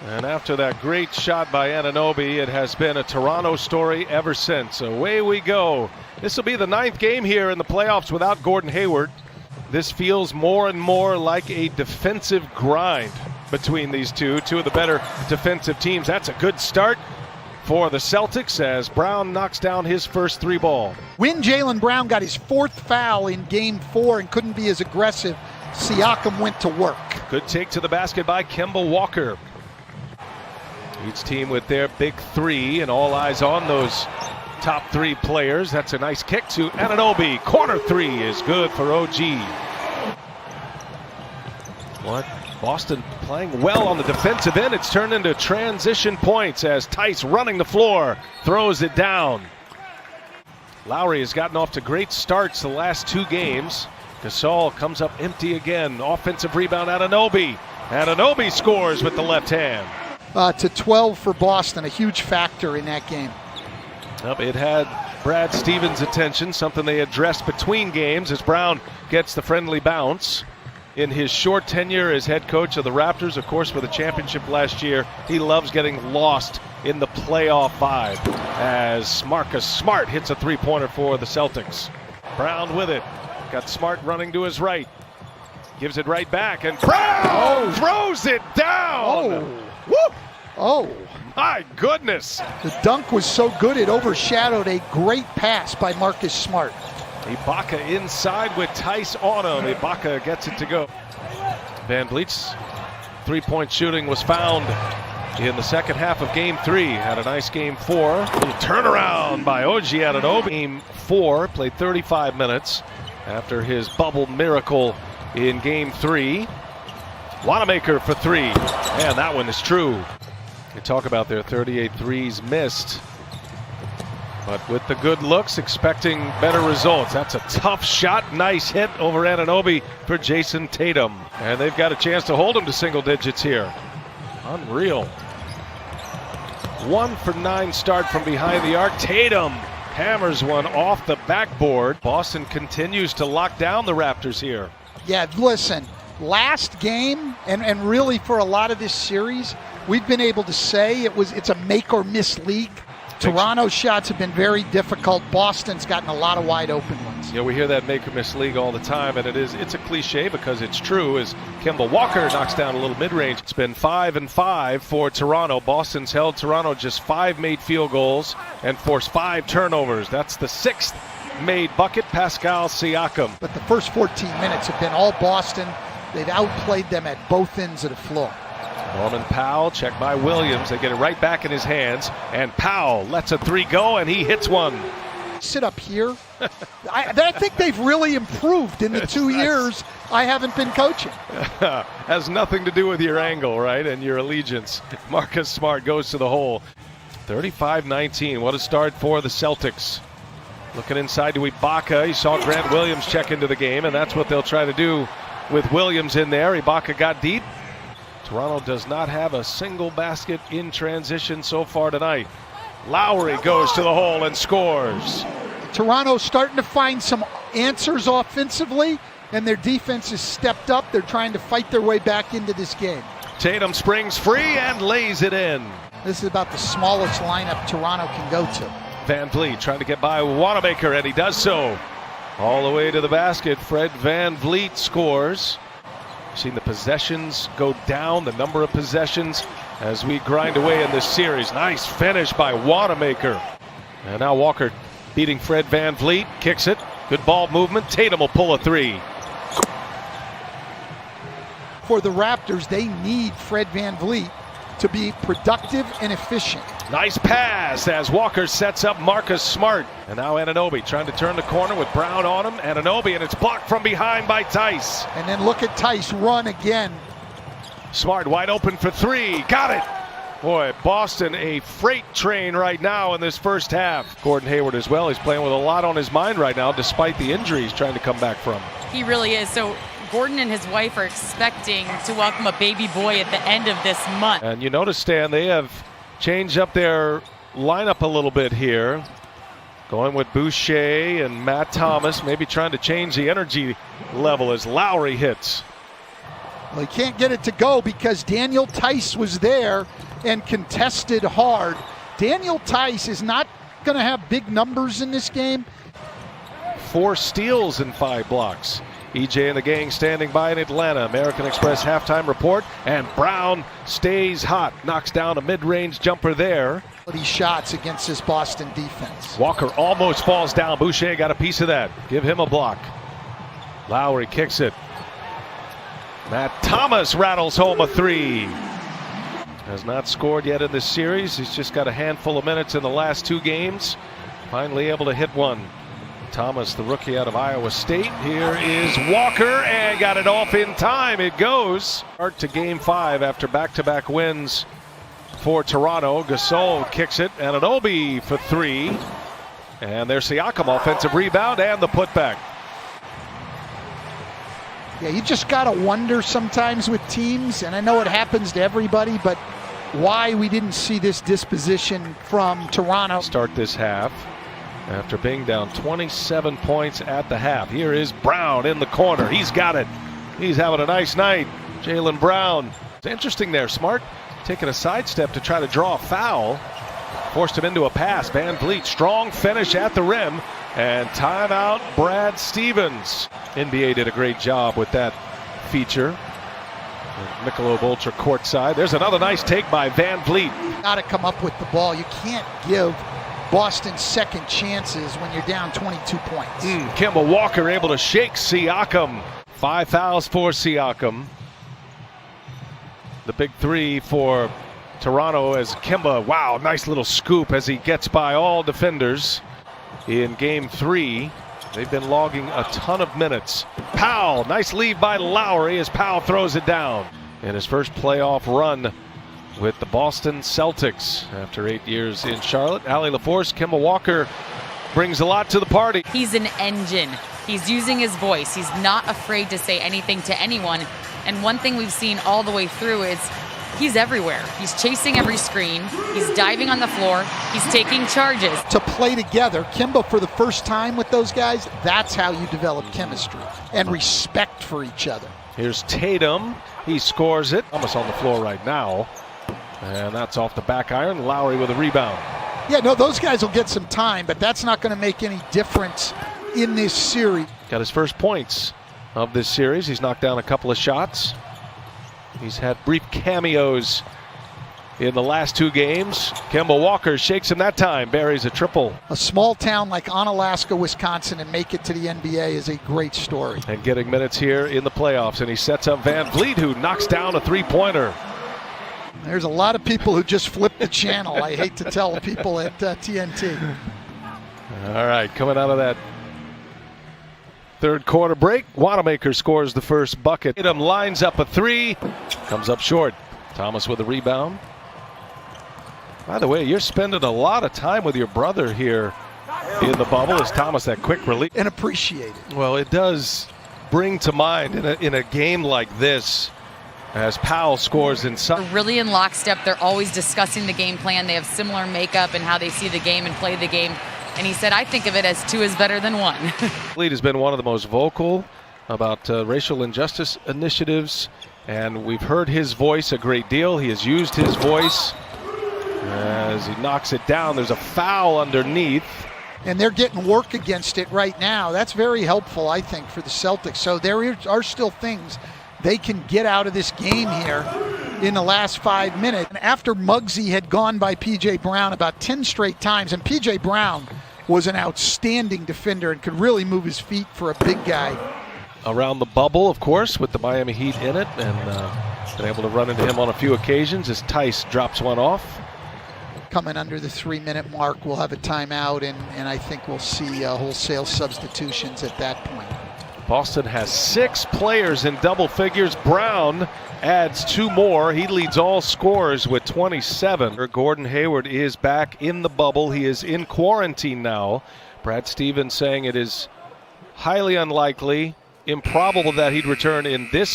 And after that great shot by Anunoby, it has been a Toronto story ever since. Away we go. This will be the 9th game here in the playoffs without Gordon Hayward. This feels more and more like a defensive grind between these two of the better defensive teams. That's a good start for the Celtics as Brown knocks down his first 3 ball. When Jaylen Brown got his 4th foul in game 4 and couldn't be as aggressive, Siakam went to work. Good take to the basket by Kemba Walker. Each team with their big 3 and all eyes on those top 3 players. That's a nice kick to Anunoby. Corner 3 is good for OG. What? Boston playing well on the defensive end. It's turned into transition points as Tice running the floor throws it down. Lowry has gotten off to great starts the last 2 games. Gasol comes up empty again. Offensive rebound, Anunoby. Anunoby scores with the left hand. To 12 for Boston, a huge factor in that game. It had Brad Stevens' attention, something they addressed between games as Brown gets the friendly bounce. In his short tenure as head coach of the Raptors, of course, for the championship last year, he loves getting lost in the playoff vibe as Marcus Smart hits a 3-pointer for the Celtics. Brown with it. Got Smart running to his right. Gives it right back, and Brown throws it down. Whoop! Oh, my goodness. The dunk was so good it overshadowed a great pass by Marcus Smart. Ibaka inside with Tice on him. Ibaka gets it to go. Van Vliet's 3-point shooting was found in the second half of game 3. Had a nice game 4. Little turnaround by OG Anunoby. Game 4, played 35 minutes after his bubble miracle in game 3. Wanamaker for 3. Man, that one is true. You talk about their 38 threes missed. But with the good looks, expecting better results. That's a tough shot. Nice hit over Anunoby for Jason Tatum. And they've got a chance to hold him to single digits here. Unreal. 1 for 9 start from behind the arc. Tatum hammers one off the backboard. Boston continues to lock down the Raptors here. Yeah, listen, last game, and really for a lot of this series, we've been able to say it's a make or miss league. Toronto's shots have been very difficult. Boston's gotten a lot of wide open ones. Yeah, we hear that make or miss league all the time, and it's a cliche because it's true as Kemba Walker knocks down a little mid-range. It's been 5 and 5 for Toronto. Boston's held Toronto just 5 made field goals and forced 5 turnovers. That's the 6th made bucket, Pascal Siakam. But the first 14 minutes have been all Boston. They've outplayed them at both ends of the floor. Norman Powell, checked by Williams. They get it right back in his hands. And Powell lets a 3 go, and he hits one. Sit up here. I think they've really improved in the 2 years I haven't been coaching. Has nothing to do with your angle, right, and your allegiance. Marcus Smart goes to the hole. 35-19. What a start for the Celtics. Looking inside to Ibaka. You saw Grant Williams check into the game, and that's what they'll try to do with Williams in there. Ibaka got deep. Toronto does not have a single basket in transition so far tonight. Lowry goes to the hole and scores. Toronto's starting to find some answers offensively, and their defense has stepped up. They're trying to fight their way back into this game. Tatum springs free and lays it in. This is about the smallest lineup Toronto can go to. Van Vliet trying to get by Wanamaker, and he does so. All the way to the basket. Fred Van Vliet scores. Seen the possessions go down, the number of possessions as we grind away in this series. Nice finish by Wanamaker. And now Walker beating Fred Van Vliet, kicks it. Good ball movement. Tatum will pull a 3. For the Raptors, they need Fred Van Vliet to be productive and efficient. Nice pass as Walker sets up Marcus Smart. And now Anunoby trying to turn the corner with Brown on him. Anunoby, and it's blocked from behind by Tice. And then look at Tice run again. Smart wide open for 3. Got it. Boy, Boston a freight train right now in this first half. Gordon Hayward as well. He's playing with a lot on his mind right now despite the injuries trying to come back from. He really is. So Gordon and his wife are expecting to welcome a baby boy at the end of this month. And you notice, Stan, they have changed up their lineup a little bit here. Going with Boucher and Matt Thomas, maybe trying to change the energy level as Lowry hits. Well, he can't get it to go because Daniel Tice was there and contested hard. Daniel Tice is not going to have big numbers in this game. 4 steals and 5 blocks. EJ and the gang standing by in Atlanta. American Express halftime report. And Brown stays hot. Knocks down a mid-range jumper there. These shots against this Boston defense. Walker almost falls down. Boucher got a piece of that. Give him a block. Lowry kicks it. Matt Thomas rattles home a 3. Has not scored yet in this series. He's just got a handful of minutes in the last 2 games. Finally able to hit one. Thomas, the rookie out of Iowa State. Here is Walker and got it off in time. It goes. Start to game 5 after back-to-back wins for Toronto. Gasol kicks it. Anunoby for 3. And there's Siakam, offensive rebound and the putback. Yeah, you just got to wonder sometimes with teams, and I know it happens to everybody, but why we didn't see this disposition from Toronto. Start this half after being down 27 points at the half. Here is Brown in the corner. He's got it. He's having a nice night. Jaylen Brown. It's interesting there. Smart taking a sidestep to try to draw a foul. Forced him into a pass. Van Vliet, strong finish at the rim. And timeout, Brad Stevens. NBA did a great job with that feature. Michelob Ultra courtside. There's another nice take by Van Vliet. Got to come up with the ball. You can't give Boston second chances when you're down 22 points. Kemba Walker able to shake Siakam. 5 fouls for Siakam. The big 3 for Toronto as Kemba, wow, nice little scoop as he gets by all defenders. In game 3, they've been logging a ton of minutes. Powell, nice lead by Lowry as Powell throws it down. In his first playoff run with the Boston Celtics after 8 years in Charlotte. Allie LaForce, Kemba Walker brings a lot to the party. He's an engine. He's using his voice. He's not afraid to say anything to anyone. And one thing we've seen all the way through is he's everywhere. He's chasing every screen. He's diving on the floor. He's taking charges. To play together, Kemba for the first time with those guys, that's how you develop chemistry and respect for each other. Here's Tatum. He scores it. Almost on the floor right now. And that's off the back iron. Lowry with a rebound. Yeah, no, those guys will get some time, but that's not going to make any difference in this series. Got his first points of this series. He's knocked down a couple of shots. He's had brief cameos in the last 2 games. Kemba Walker shakes him that time, buries a triple. A small town like Onalaska, Wisconsin, and make it to the NBA is a great story. And getting minutes here in the playoffs. And he sets up Van Vliet, who knocks down a 3-pointer. There's a lot of people who just flip the channel. I hate to tell people at TNT. All right, coming out of that third quarter break, Wanamaker scores the first bucket. Tatum lines up a 3, comes up short. Thomas with a rebound. By the way, you're spending a lot of time with your brother here in the bubble. Is Thomas that quick release? And appreciate it. Well, it does bring to mind in a game like this, as Powell scores inside. They're really in lockstep. They're always discussing the game plan. They have similar makeup and how they see the game and play the game. And he said, I think of it as 2 is better than 1. Fleet has been one of the most vocal about racial injustice initiatives, and we've heard his voice a great deal. He has used his voice as he knocks it down. There's a foul underneath. And they're getting work against it right now. That's very helpful, I think, for the Celtics. So there are still things they can get out of this game here in the last 5 minutes. And after Muggsy had gone by P.J. Brown about 10 straight times, and P.J. Brown was an outstanding defender and could really move his feet for a big guy. Around the bubble, of course, with the Miami Heat in it, and been able to run into him on a few occasions as Tice drops one off. Coming under the 3-minute mark, we'll have a timeout, and I think we'll see wholesale substitutions at that point. Boston has 6 players in double figures. Brown adds 2 more. He leads all scorers with 27. Gordon Hayward is back in the bubble. He is in quarantine now. Brad Stevens saying it is highly unlikely, improbable that he'd return in this